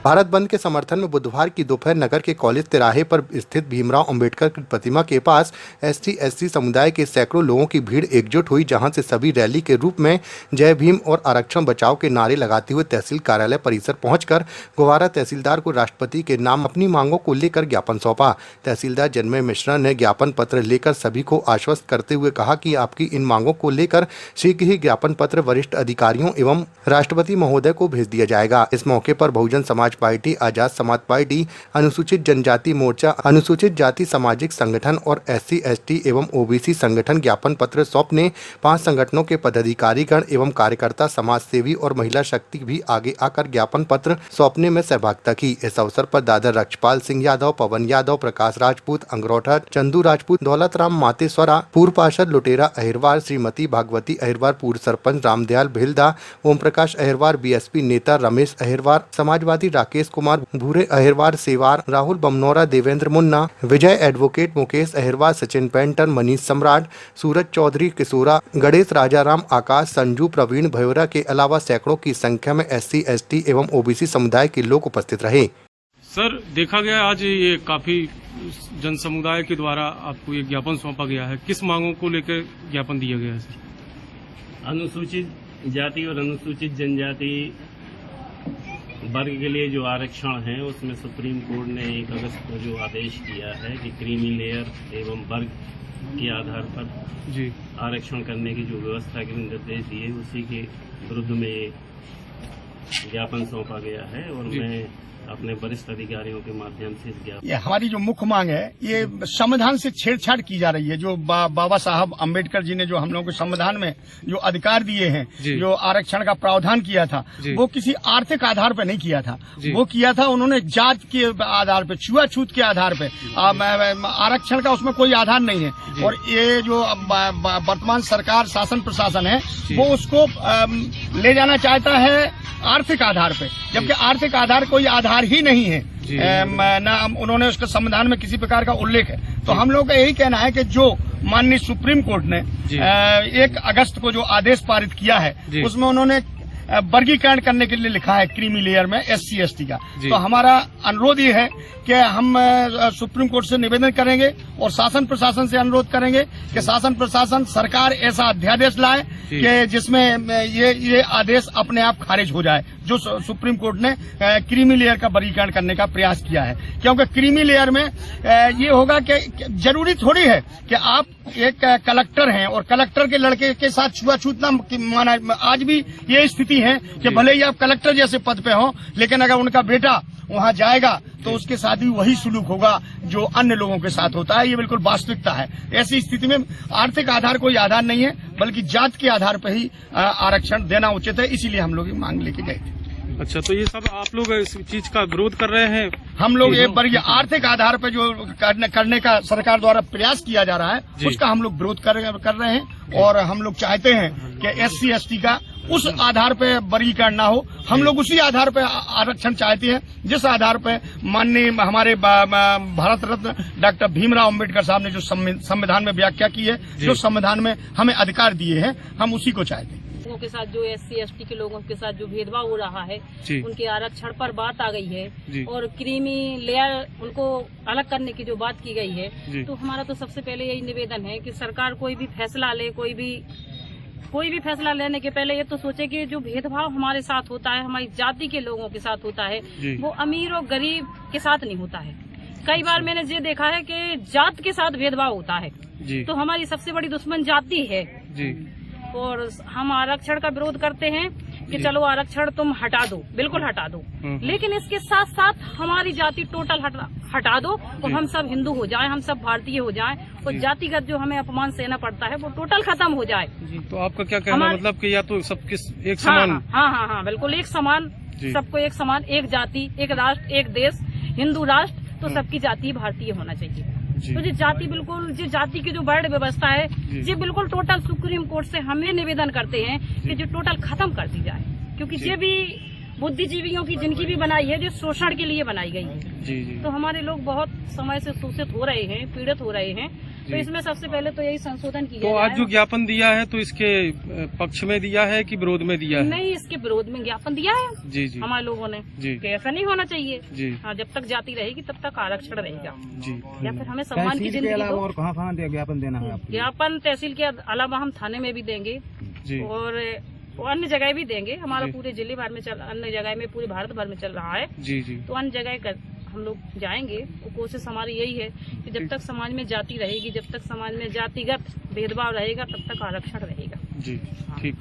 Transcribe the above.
भारत बंद के समर्थन में बुधवार की दोपहर नगर के कॉलेज तिराहे पर स्थित भीमराव अंबेडकर की प्रतिमा के पास ST/SC समुदाय के सैकड़ों लोगों की भीड़ एकजुट हुई, जहां से सभी रैली के रूप में जय भीम और आरक्षण बचाओ के नारे लगाते हुए तहसील कार्यालय परिसर पहुंचकर गोवारा तहसीलदार को राष्ट्रपति के नाम अपनी मांगों को लेकर ज्ञापन सौंपा। तहसीलदार जन्मय मिश्रा ने ज्ञापन पत्र लेकर सभी को आश्वस्त करते हुए कहा कि आपकी इन मांगों को लेकर शीघ्र ही ज्ञापन पत्र वरिष्ठ अधिकारियों एवं राष्ट्रपति महोदय को भेज दिया जाएगा। इस मौके पर बहुजन समाज पार्टी, आजाद समाज पार्टी, अनुसूचित जनजाति मोर्चा, अनुसूचित जाति सामाजिक संगठन और SC/ST एवं OBC संगठन ज्ञापन पत्र सौंपने 5 संगठनों के पदाधिकारीगण एवं कार्यकर्ता, समाज सेवी और महिला शक्ति भी आगे आकर ज्ञापन पत्र सौंपने में सहभागिता की। इस अवसर पर दादर रक्षपाल सिंह यादव, पवन यादव, प्रकाश राजपूत, अंगरौठा, चंदू राजपूत, दौलत राम मातेश्वरा, पूर्व पार्षद लुटेरा अहिरवार, श्रीमती भागवती अहिरवार, पूर्व सरपंच रामदयाल भिलदा, ओम प्रकाश अहिरवार, BSP नेता रमेश अहिरवार, समाजवादी राकेश कुमार, भूरे अहिरवार सेवार, राहुल बमनौरा, देवेंद्र मुन्ना, विजय एडवोकेट, मुकेश अहिरवार, सचिन पेंटर, मनीष सम्राट, सूरज चौधरी, किशोरा, गणेश राजाराम, आकाश, संजू, प्रवीण भयोरा के अलावा सैकड़ों की संख्या में SC/ST एवं OBC समुदाय के लोग उपस्थित रहे। सर, देखा गया आज ये काफी जन समुदाय के द्वारा आपको ये ज्ञापन सौंपा गया है, किस मांगों को लेकर ज्ञापन दिया गया है सर? अनुसूचित जाति और अनुसूचित जनजाति वर्ग के लिए जो आरक्षण है उसमें सुप्रीम कोर्ट ने 1 अगस्त को जो आदेश दिया है कि क्रीमी लेयर एवं वर्ग के आधार पर जी आरक्षण करने की जो व्यवस्था के निर्देश दिए उसी के विरुद्ध में ज्ञापन सौंपा गया है और मैं अपने वरिष्ठ अधिकारियों के माध्यम से ये हमारी जो मुख्य मांग है, ये संविधान से छेड़छाड़ की जा रही है। जो बाबा साहब अम्बेडकर जी ने जो हम लोगों को संविधान में जो अधिकार दिए हैं, जो आरक्षण का प्रावधान किया था, वो किसी आर्थिक आधार पर नहीं किया था, वो किया था उन्होंने जात के आधार पर, छुआछूत के आधार पर। आरक्षण का उसमें कोई आधार नहीं है और ये जो वर्तमान सरकार शासन प्रशासन है वो उसको ले जाना चाहता है आर्थिक आधार पे, जबकि आर्थिक आधार कोई आधार ही नहीं है। ना उन्होंने उसके संविधान में किसी प्रकार का उल्लेख है। तो हम लोग का यही कहना है कि जो माननीय सुप्रीम कोर्ट ने 1 अगस्त को जो आदेश पारित किया है उसमें उन्होंने वर्गीकरण करने के लिए लिखा है क्रीमी लेयर में SC/ST का। तो हमारा अनुरोध ये है कि हम सुप्रीम कोर्ट से निवेदन करेंगे और शासन प्रशासन से अनुरोध करेंगे कि शासन प्रशासन सरकार ऐसा अध्यादेश लाए कि जिसमें ये आदेश अपने आप खारिज हो जाए, जो सुप्रीम कोर्ट ने क्रीमी लेयर का वर्गीकरण करने का प्रयास किया है। क्योंकि क्रीमी लेयर में ये होगा कि जरूरी थोड़ी है कि आप एक कलेक्टर हैं और कलेक्टर के लड़के के साथ छुआछूत ना माना। आज भी ये स्थिति है कि भले ही आप कलेक्टर जैसे पद पे हो, लेकिन अगर उनका बेटा वहां जाएगा तो उसके साथ भी वही सुलूक होगा जो अन्य लोगों के साथ होता है। ये बिल्कुल वास्तविकता है। ऐसी स्थिति में आर्थिक आधार कोई आधार नहीं है, बल्कि जात के आधार पर ही आरक्षण देना उचित है। इसीलिए हम लोग मांग लेके गए थे। अच्छा, तो ये सब आप लोग इस चीज का विरोध कर रहे हैं? हम लोग ये आर्थिक आधार पर जो करने का सरकार द्वारा प्रयास किया जा रहा है उसका हम लोग विरोध कर रहे हैं और हम लोग चाहते हैं कि SC/ST का उस आधार पे वर्गीकरण ना हो। हम लोग उसी आधार पे आरक्षण चाहते हैं जिस आधार पे माननीय हमारे भारत रत्न डॉक्टर भीमराव अंबेडकर साहब ने जो संविधान में व्याख्या की है, जो संविधान में हमें अधिकार दिए हैं, हम उसी को चाहते हैं। लोगों के साथ जो SC/ST के लोगों के साथ जो भेदभाव हो रहा है, उनके आरक्षण पर बात आ गई है और क्रीमी लेयर उनको अलग करने की जो बात की गई है, तो हमारा तो सबसे पहले यही निवेदन है कि सरकार कोई भी फैसला ले, कोई भी फैसला लेने के पहले ये तो सोचे कि जो भेदभाव हमारे साथ होता है, हमारी जाति के लोगों के साथ होता है, वो अमीर और गरीब के साथ नहीं होता है। कई बार मैंने ये देखा है कि जात के साथ भेदभाव होता है, तो हमारी सबसे बड़ी दुश्मन जाति है और हम आरक्षण का विरोध करते हैं कि चलो आरक्षण तुम हटा दो, बिल्कुल हटा दो, लेकिन इसके साथ साथ हमारी जाति टोटल हटा दो और हम सब हिंदू हो जाएं, हम सब भारतीय हो जाएं और जातिगत जो हमें अपमान सहना पड़ता है वो टोटल खत्म हो जाए। तो आपका क्या कहना मतलब कि या तो सब एक समान? हाँ, बिल्कुल एक समान, सबको एक समान, एक जाति, एक राष्ट्र, एक देश, हिंदू राष्ट्र, तो सबकी जाति भारतीय होना चाहिए। तो जो जाति बिल्कुल जो जाति की जो वर्ण व्यवस्था है ये बिल्कुल टोटल सुप्रीम कोर्ट से हमें निवेदन करते हैं कि जो टोटल खत्म कर दी जाए, क्योंकि ये भी बुद्धिजीवियों की जिनकी भी बनाई है जो शोषण के लिए बनाई गई है। जी जी। तो हमारे लोग बहुत समय से शोषित हो रहे हैं, पीड़ित हो रहे हैं। तो इसमें सबसे पहले तो यही संशोधन किया तो जाए। आज जो ज्ञापन दिया है तो इसके पक्ष में दिया है कि विरोध में दिया है? नहीं, इसके विरोध में ज्ञापन दिया है जी जी हमारे लोगों ने जी कि ऐसा नहीं होना चाहिए। जी हाँ, जब तक जाति रहेगी तब तक आरक्षण रहेगा, जी। या फिर हमें सम्मान की जिंदगी दो। और कहाँ ज्ञापन देना है आपको? ज्ञापन तहसील के अलावा हम थाने में भी देंगे जी और अन्य जगह भी देंगे। हमारा पूरे जिले भर में अन्य जगह में पूरे भारत भर में चल रहा है। जी जी। तो अन्य जगह हम लोग जाएंगे। तो कोशिश हमारी यही है कि जब तक समाज में जाति रहेगी, जब तक समाज में जातिगत भेदभाव रहेगा, तब तक आरक्षण रहेगा। जी ठीक।